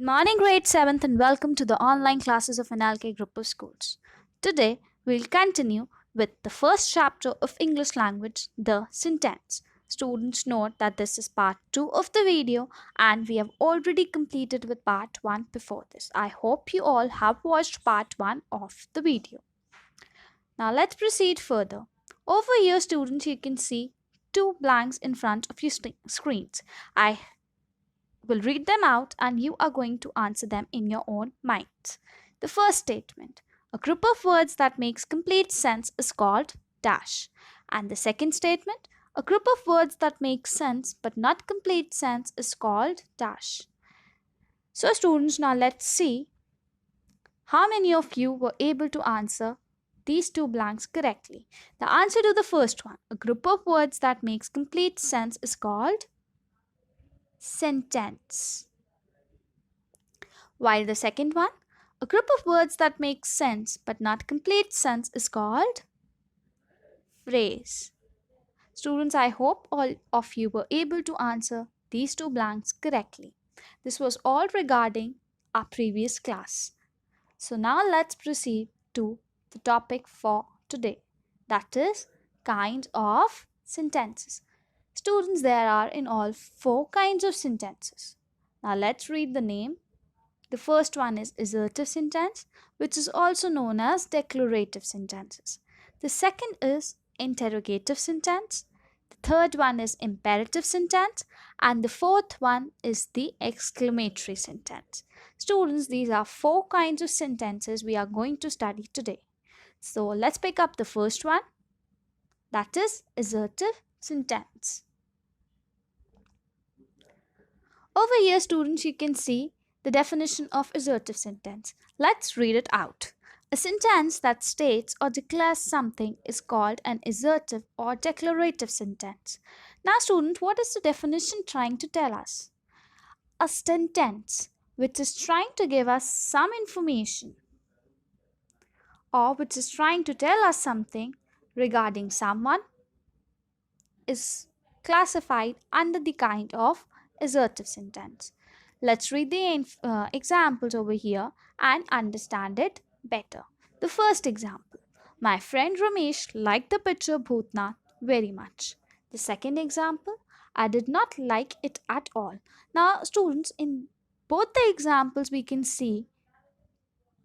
Morning, grade 7th, and welcome to the online classes of N.L.K group of schools. Today, we'll continue with the first chapter of English language, the sentence. Students, note that this is part 2 of the video and we have already completed with part 1 before this. I hope you all have watched part 1 of the video. Now, let's proceed further. Over here, students, you can see two blanks in front of your screens. I will read them out and you are going to answer them in your own minds. The first statement, a group of words that makes complete sense is called dash. And the second statement, a group of words that make sense but not complete sense is called dash. So students, now let's see how many of you were able to answer these two blanks correctly. The answer to the first one, a group of words that makes complete sense is called sentence. While the second one, a group of words that make sense but not complete sense is called phrase. Students, I hope all of you were able to answer these two blanks correctly. This was all regarding our previous class. So now let's proceed to the topic for today. That is kind of sentences. Students, there are in all 4 kinds of sentences. Now let's read the name. The first one is assertive sentence, which is also known as declarative sentences. The second is interrogative sentence. The third one is imperative sentence. And the fourth one is the exclamatory sentence. Students, these are 4 kinds of sentences we are going to study today. So let's pick up the first one. That is assertive sentence. Over here, students, you can see the definition of assertive sentence. Let's read it out. A sentence that states or declares something is called an assertive or declarative sentence. Now, student, what is the definition trying to tell us? A sentence which is trying to give us some information or which is trying to tell us something regarding someone is classified under the kind of assertive sentence. Let's read the examples over here and understand it better. The first example, my friend Ramesh liked the picture Bhutnath very much. The second example, I did not like it at all. Now, students, in both the examples, we can see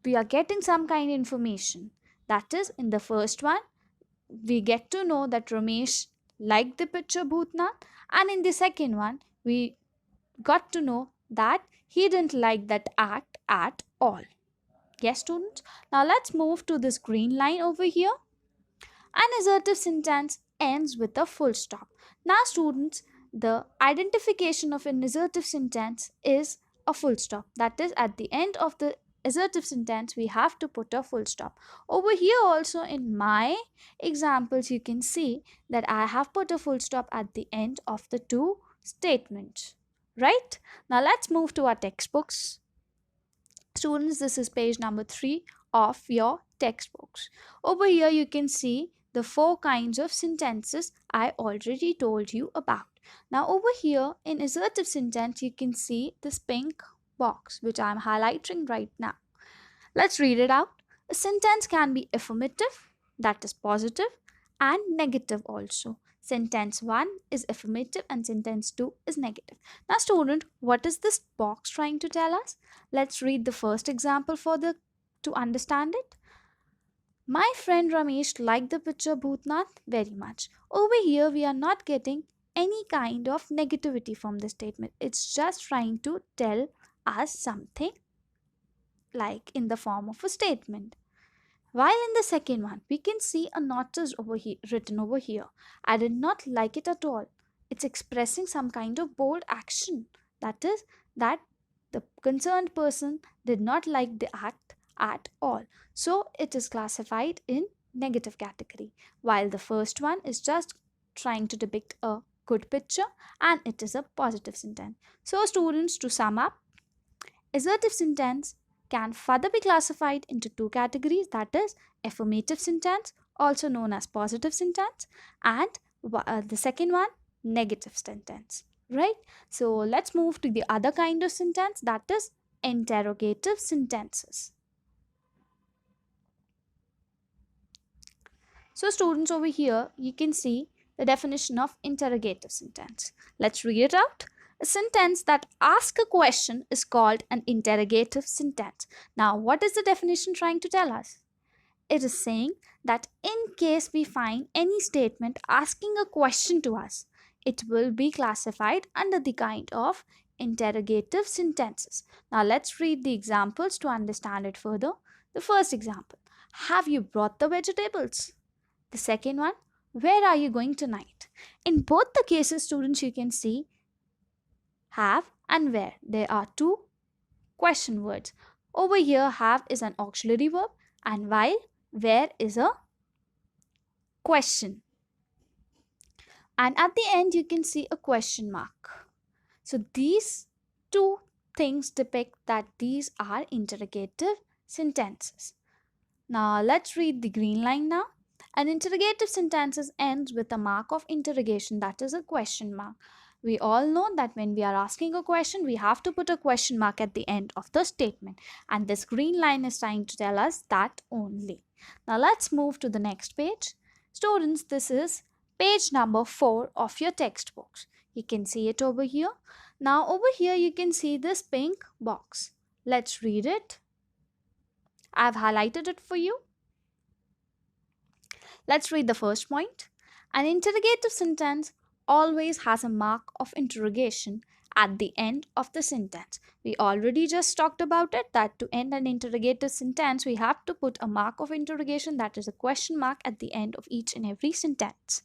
we are getting some kind of information. That is, in the first one, we get to know that Ramesh liked the picture Bhutnath, and in the second one, we got to know that he didn't like that act at all. Yes, students? Now let's move to this green line over here. An assertive sentence ends with a full stop. Now, students, the identification of an assertive sentence is a full stop. That is, at the end of the assertive sentence, we have to put a full stop. Over here also in my examples, you can see that I have put a full stop at the end of the two statements. Right? Now let's move to our textbooks. Students, this is page number 3 of your textbooks. Over here you can see the 4 kinds of sentences I already told you about. Now over here in assertive sentence you can see this pink box which I am highlighting right now. Let's read it out. A sentence can be affirmative, that is positive, and negative also. Sentence 1 is affirmative and sentence 2 is negative. Now student, what is this box trying to tell us? Let's read the first example to understand it. My friend Ramesh liked the picture Bhutnath very much. Over here we are not getting any kind of negativity from this statement. It's just trying to tell us something like in the form of a statement. While in the second one, we can see a notice written over here. I did not like it at all. It's expressing some kind of bold action. That is, that the concerned person did not like the act at all. So, it is classified in negative category. While the first one is just trying to depict a good picture and it is a positive sentence. So, students, to sum up, assertive sentence can further be classified into 2 categories, that is affirmative sentence also known as positive sentence and the second one negative sentence, right? So let's move to the other kind of sentence, that is interrogative sentences. So students, over here you can see the definition of interrogative sentence. Let's read it out. A sentence that asks a question is called an interrogative sentence. Now, what is the definition trying to tell us? It is saying that in case we find any statement asking a question to us, it will be classified under the kind of interrogative sentences. Now let's read the examples to understand it further. The first example, have you brought the vegetables? The second one, where are you going tonight? In both the cases, students, you can see have and where. There are two question words. Over here, have is an auxiliary verb, and while where is a question. And at the end, you can see a question mark. So these two things depict that these are interrogative sentences. Now let's read the green line now. An interrogative sentence ends with a mark of interrogation, that is a question mark. We all know that when we are asking a question, we have to put a question mark at the end of the statement. And this green line is trying to tell us that only. Now let's move to the next page. Students, this is page number 4 of your textbooks. You can see it over here. Now over here you can see this pink box. Let's read it. I've highlighted it for you. Let's read the first point. An interrogative sentence always has a mark of interrogation at the end of the sentence. We already just talked about it, that to end an interrogative sentence, we have to put a mark of interrogation, that is a question mark, at the end of each and every sentence.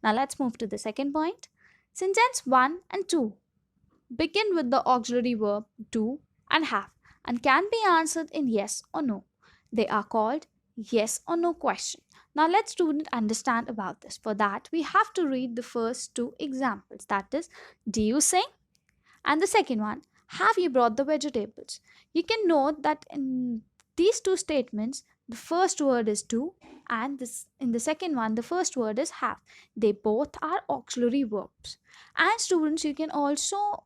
Now let's move to the second point. Sentence 1 and 2 begin with the auxiliary verb do and have and can be answered in yes or no. They are called yes or no question. Now let's student understand about this. For that, we have to read the first two examples. That is, do you sing? And the second one, have you brought the vegetables? You can note that in these two statements, the first word is do, and in the second one, the first word is have. They both are auxiliary verbs. And students, you can also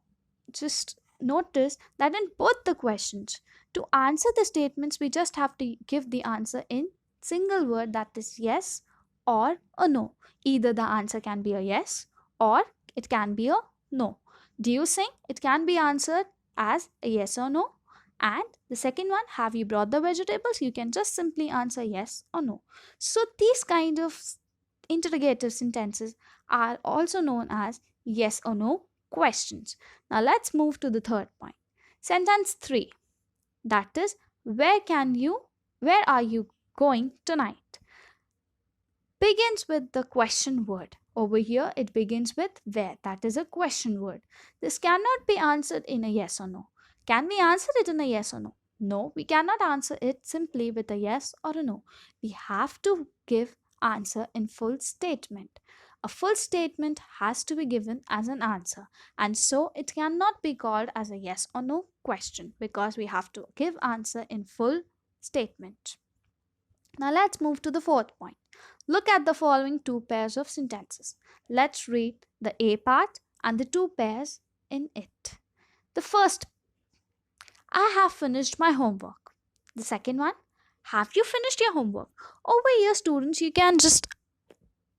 just notice that in both the questions, to answer the statements, we just have to give the answer in single word, that is yes or a no. Either the answer can be a yes or it can be a no. Do you sing? It can be answered as a yes or no. And the second one, have you brought the vegetables? You can just simply answer yes or no. So these kind of interrogative sentences are also known as yes or no questions. Now let's move to the third point. Sentence 3. That is, where are you going tonight? Begins with the question word. Over here, it begins with where. That is a question word. This cannot be answered in a yes or no. Can we answer it in a yes or no? No, we cannot answer it simply with a yes or a no. We have to give answer in full statement. A full statement has to be given as an answer, and so it cannot be called as a yes or no question because we have to give answer in full statement. Now let's move to the fourth point. Look at the following two pairs of sentences. Let's read the A part and the two pairs in it. The first, I have finished my homework. The second one, have you finished your homework? Over here, students, you can just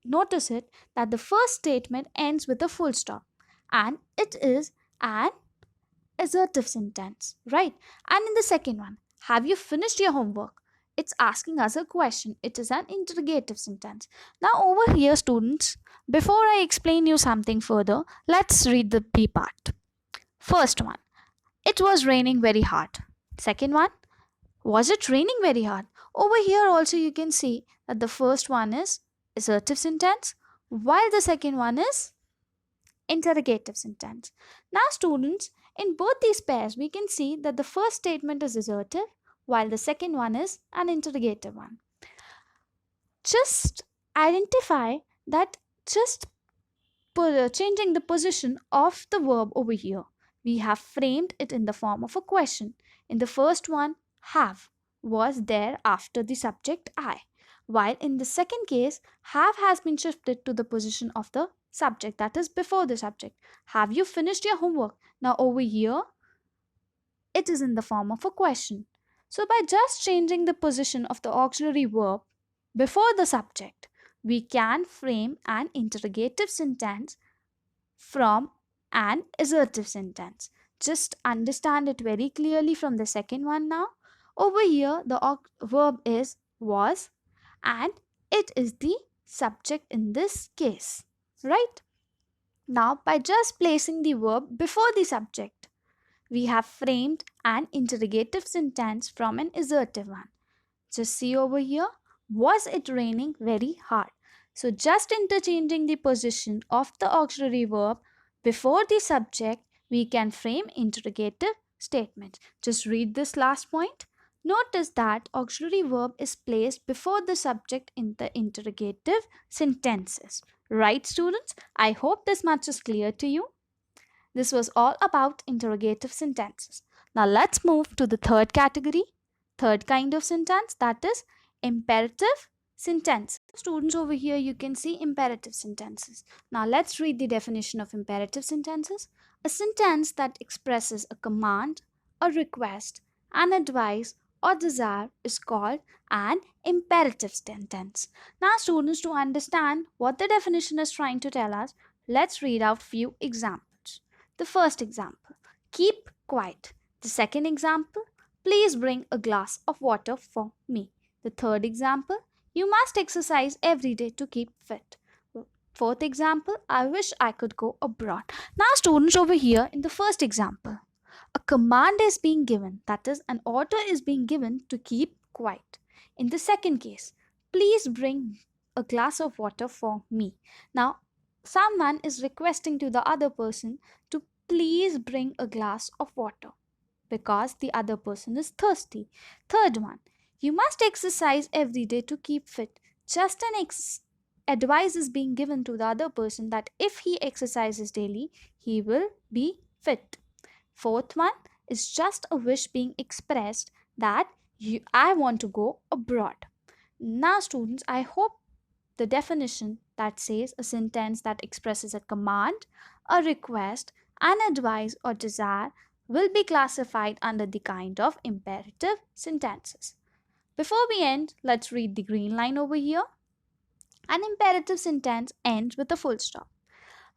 notice it that the first statement ends with a full stop and it is an assertive sentence, right? And in the second one, have you finished your homework? It's asking us a question. It is an interrogative sentence. Now over here, students, before I explain you something further, let's read the B part. First one, it was raining very hard. Second one, was it raining very hard? Over here also you can see that the first one is assertive sentence while the second one is interrogative sentence. Now students, in both these pairs we can see that the first statement is assertive while the second one is an interrogative one. Just identify that just changing the position of the verb over here, we have framed it in the form of a question. In the first one, have was there after the subject I, while in the second case, have has been shifted to the position of the subject, that is before the subject. Have you finished your homework? Now over here, it is in the form of a question. So, by just changing the position of the auxiliary verb before the subject, we can frame an interrogative sentence from an assertive sentence. Just understand it very clearly from the second one now. Over here, the verb is was and it is the subject in this case, right? Now, by just placing the verb before the subject, we have framed an interrogative sentence from an assertive one. Just see over here, was it raining very hard? So, just interchanging the position of the auxiliary verb before the subject, we can frame interrogative statements. Just read this last point. Notice that auxiliary verb is placed before the subject in the interrogative sentences. Right, students? I hope this much is clear to you. This was all about interrogative sentences. Now let's move to the third category, third kind of sentence, that is imperative sentence. Students, over here you can see imperative sentences. Now let's read the definition of imperative sentences. A sentence that expresses a command, a request, an advice, or desire is called an imperative sentence. Now students, to understand what the definition is trying to tell us, let's read out few examples. The first example, keep quiet. The second example, please bring a glass of water for me. The third example, you must exercise every day to keep fit. Fourth example, I wish I could go abroad. Now, students, over here in the first example, a command is being given, that is, an order is being given to keep quiet. In the second case, please bring a glass of water for me. Now, someone is requesting to the other person to please bring a glass of water because the other person is thirsty. Third one, you must exercise every day to keep fit. Just an advice is being given to the other person that if he exercises daily, he will be fit. Fourth one is just a wish being expressed that I want to go abroad. Now, students, I hope the definition that says a sentence that expresses a command, a request, an advice, or desire will be classified under the kind of imperative sentences. Before we end, let's read the green line over here. An imperative sentence ends with a full stop.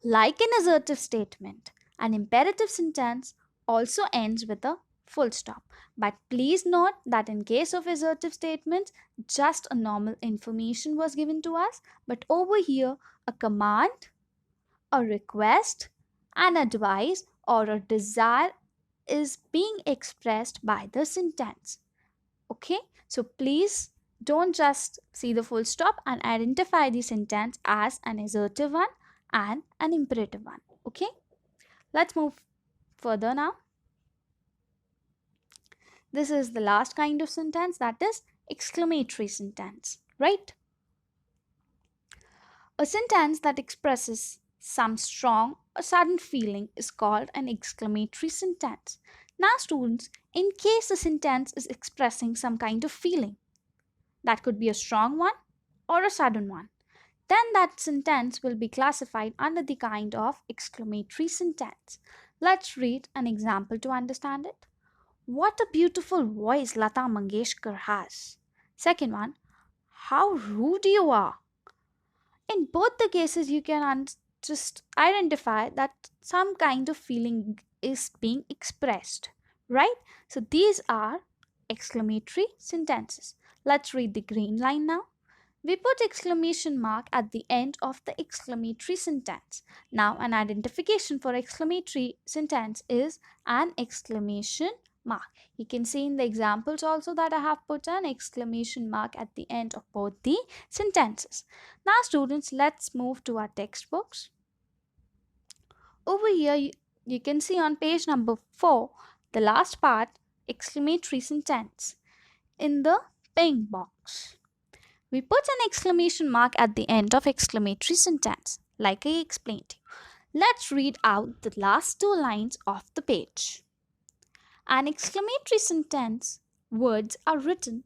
Like an assertive statement, an imperative sentence also ends with a full stop. But please note that in case of assertive statements, just a normal information was given to us. But over here, a command, a request, an advice, or a desire is being expressed by the sentence. Okay, so please don't just see the full stop and identify the sentence as an assertive one and an imperative one. Okay, let's move further now. This is the last kind of sentence, that is exclamatory sentence, right? A sentence that expresses some strong or sudden feeling is called an exclamatory sentence. Now, students, in case a sentence is expressing some kind of feeling, that could be a strong one or a sudden one, then that sentence will be classified under the kind of exclamatory sentence. Let's read an example to understand it. What a beautiful voice Lata Mangeshkar has. Second one, how rude you are. In both the cases, you can just identify that some kind of feeling is being expressed, right? So these are exclamatory sentences. Let's read the green line now. We put exclamation mark at the end of the exclamatory sentence. Now, an identification for exclamatory sentence is an exclamation mark. You can see in the examples also that I have put an exclamation mark at the end of both the sentences. Now, students, let's move to our textbooks. Over here, you can see on page number 4, the last part, exclamatory sentence, in the pink box. We put an exclamation mark at the end of exclamatory sentence, like I explained. Let's read out the last two lines of the page. An exclamatory sentence words are written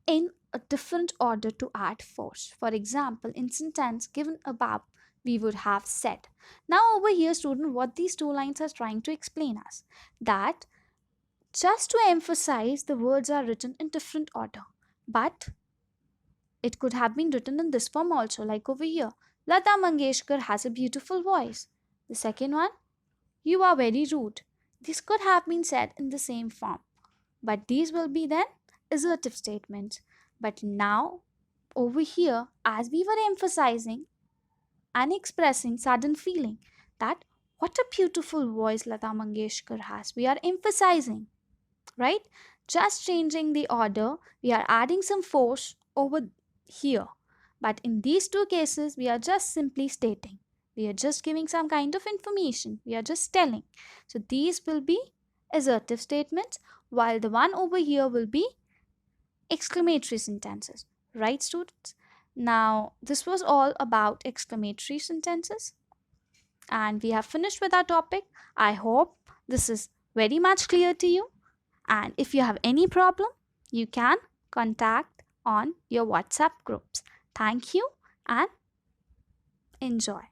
in a different order to add force. For example, in sentence given above, we would have said. Now over here, student, what these two lines are trying to explain us, that Just to emphasize, the words are written in different order, but it could have been written in this form also, like over here. Lata Mangeshkar has a beautiful voice. The second one, you are very rude. This could have been said in the same form, but these will be then assertive statements. But now, over here, as we were emphasizing and expressing sudden feeling that what a beautiful voice Lata Mangeshkar has, we are emphasizing, right? Just changing the order, we are adding some force over here. But in these two cases, we are just simply stating. We are just giving some kind of information. We are just telling. So these will be assertive statements, while the one over here will be exclamatory sentences. Right, students? Now, this was all about exclamatory sentences, and we have finished with our topic. I hope this is very much clear to you. And if you have any problem, you can contact on your WhatsApp groups. Thank you and enjoy.